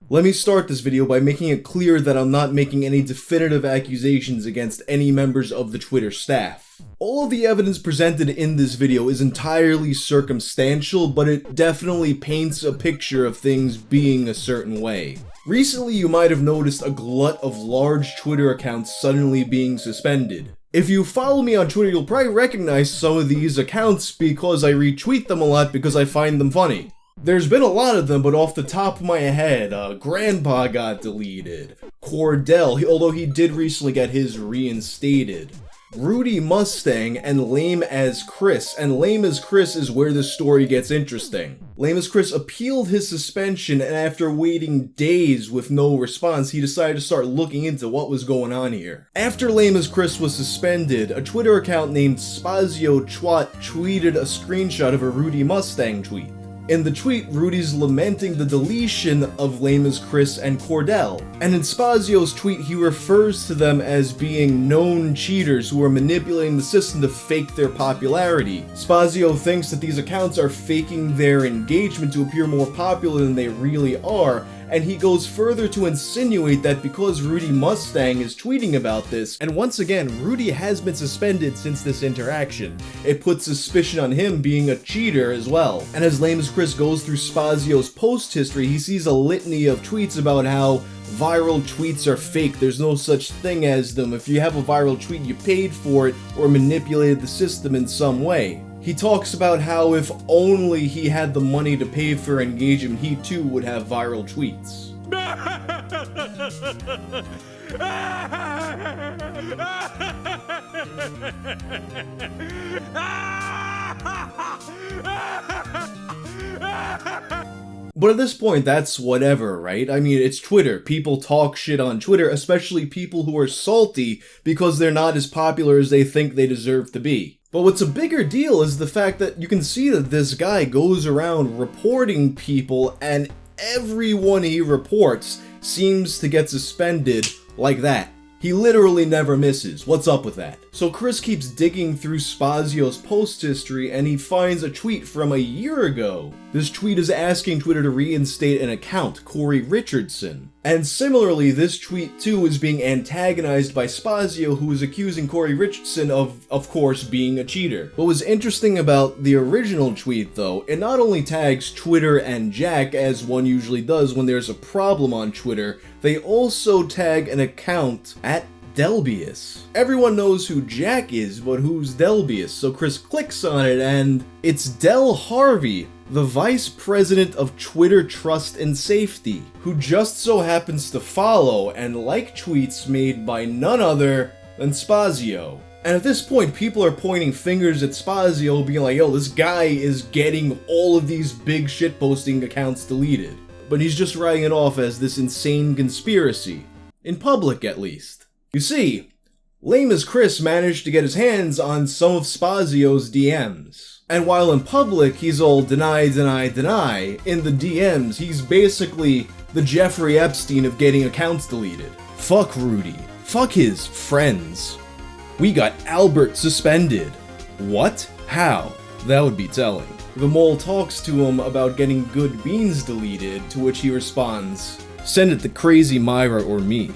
Let me start this video by making it clear that I'm not making any definitive accusations against any members of the Twitter staff. All of the evidence presented in this video is entirely circumstantial, but it definitely paints a picture of things being a certain way. Recently, you might have noticed a glut of large Twitter accounts suddenly being suspended. If you follow me on Twitter, you'll probably recognize some of these accounts because I retweet them a lot because I find them funny. There's been a lot of them, but off the top of my head, Grandpa got deleted. Cordell, although he did recently get his reinstated. Rudy Mustang and Lame as Chris, and Lame as Chris is where the story gets interesting. Lame as Chris appealed his suspension, and after waiting days with no response, he decided to start looking into what was going on here. After Lame as Chris was suspended, a Twitter account named Spazio Chwat tweeted a screenshot of a Rudy Mustang tweet. In the tweet, Rudy's lamenting the deletion of Lame as Chris and Cordell, and in Spazio's tweet he refers to them as being known cheaters who are manipulating the system to fake their popularity. Spazio thinks that these accounts are faking their engagement to appear more popular than they really are, and he goes further to insinuate that because Rudy Mustang is tweeting about this, and once again, Rudy has been suspended since this interaction, it puts suspicion on him being a cheater as well. And as Lame as Chris goes through Spazio's post history, he sees a litany of tweets about how viral tweets are fake, there's no such thing as them, if you have a viral tweet you paid for it or manipulated the system in some way. He talks about how if only he had the money to pay for engagement, he too would have viral tweets. But at this point, that's whatever, right? I mean, it's Twitter. People talk shit on Twitter, especially people who are salty because they're not as popular as they think they deserve to be. But what's a bigger deal is the fact that you can see that this guy goes around reporting people, and everyone he reports seems to get suspended like that. He literally never misses. What's up with that? So Chris keeps digging through Spazio's post history and he finds a tweet from a year ago. This tweet is asking Twitter to reinstate an account, Corey Richardson. And similarly, this tweet too is being antagonized by Spazio, who is accusing Corey Richardson of course, being a cheater. What was interesting about the original tweet though, it not only tags Twitter and Jack, as one usually does when there's a problem on Twitter, they also tag an account at Delbius. Everyone knows who Jack is, but who's Delbius? So Chris clicks on it and it's Del Harvey, the Vice President of Twitter Trust and Safety, who just so happens to follow and like tweets made by none other than Spazio. And at this point, people are pointing fingers at Spazio, being like, yo, this guy is getting all of these big shitposting accounts deleted. But he's just writing it off as this insane conspiracy. In public, at least. You see, Lame as Chris managed to get his hands on some of Spazio's DMs. And while in public, he's all deny, deny, deny, in the DMs, he's basically the Jeffrey Epstein of getting accounts deleted. Fuck Rudy. Fuck his friends. We got Albert suspended. What? How? That would be telling. The mole talks to him about getting Good Beans deleted, to which he responds, send it to Crazy Myra or me.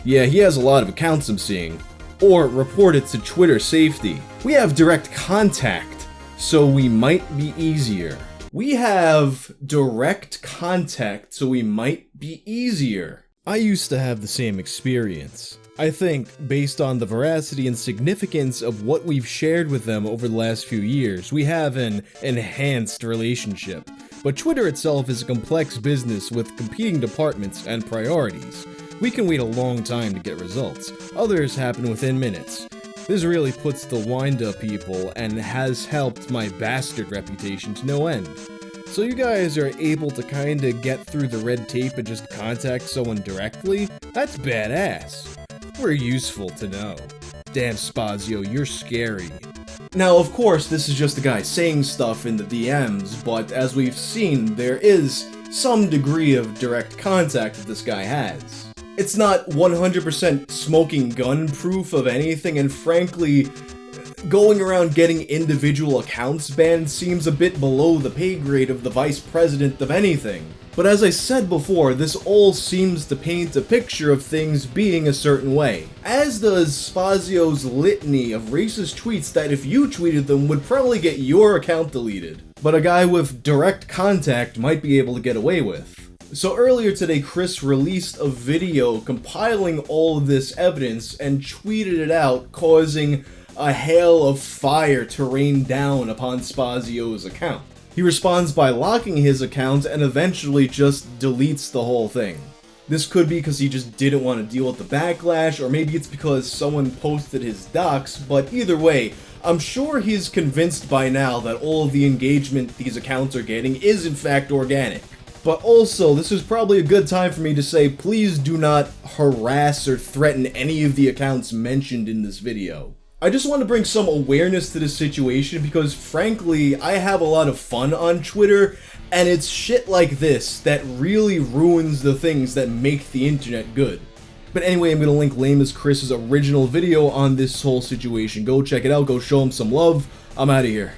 Yeah, he has a lot of accounts I'm seeing. Or report it to Twitter Safety. We have direct contact, so we might be easier. We have direct contact, so we might be easier. I used to have the same experience. I think, based on the veracity and significance of what we've shared with them over the last few years, we have an enhanced relationship. But Twitter itself is a complex business with competing departments and priorities. We can wait a long time to get results. Others happen within minutes. This really puts the wind-up people and has helped my bastard reputation to no end. So you guys are able to kinda get through the red tape and just contact someone directly? That's badass. We're useful to know. Damn, Spazio, you're scary. Now, of course, this is just a guy saying stuff in the DMs, but as we've seen, there is some degree of direct contact that this guy has. It's not 100% smoking gun proof of anything, and frankly, going around getting individual accounts banned seems a bit below the pay grade of the vice president of anything. But as I said before, this all seems to paint a picture of things being a certain way, as does Spazio's litany of racist tweets that if you tweeted them would probably get your account deleted, but a guy with direct contact might be able to get away with. So earlier today, Chris released a video compiling all of this evidence and tweeted it out, causing a hail of fire to rain down upon Spazio's account. He responds by locking his account and eventually just deletes the whole thing. This could be because he just didn't want to deal with the backlash, or maybe it's because someone posted his docs, but either way, I'm sure he's convinced by now that all of the engagement these accounts are getting is in fact organic. But also, this is probably a good time for me to say, please do not harass or threaten any of the accounts mentioned in this video. I just want to bring some awareness to this situation because, frankly, I have a lot of fun on Twitter, and it's shit like this that really ruins the things that make the internet good. But anyway, I'm going to link Lame as Chris's original video on this whole situation. Go check it out, go show him some love. I'm out of here.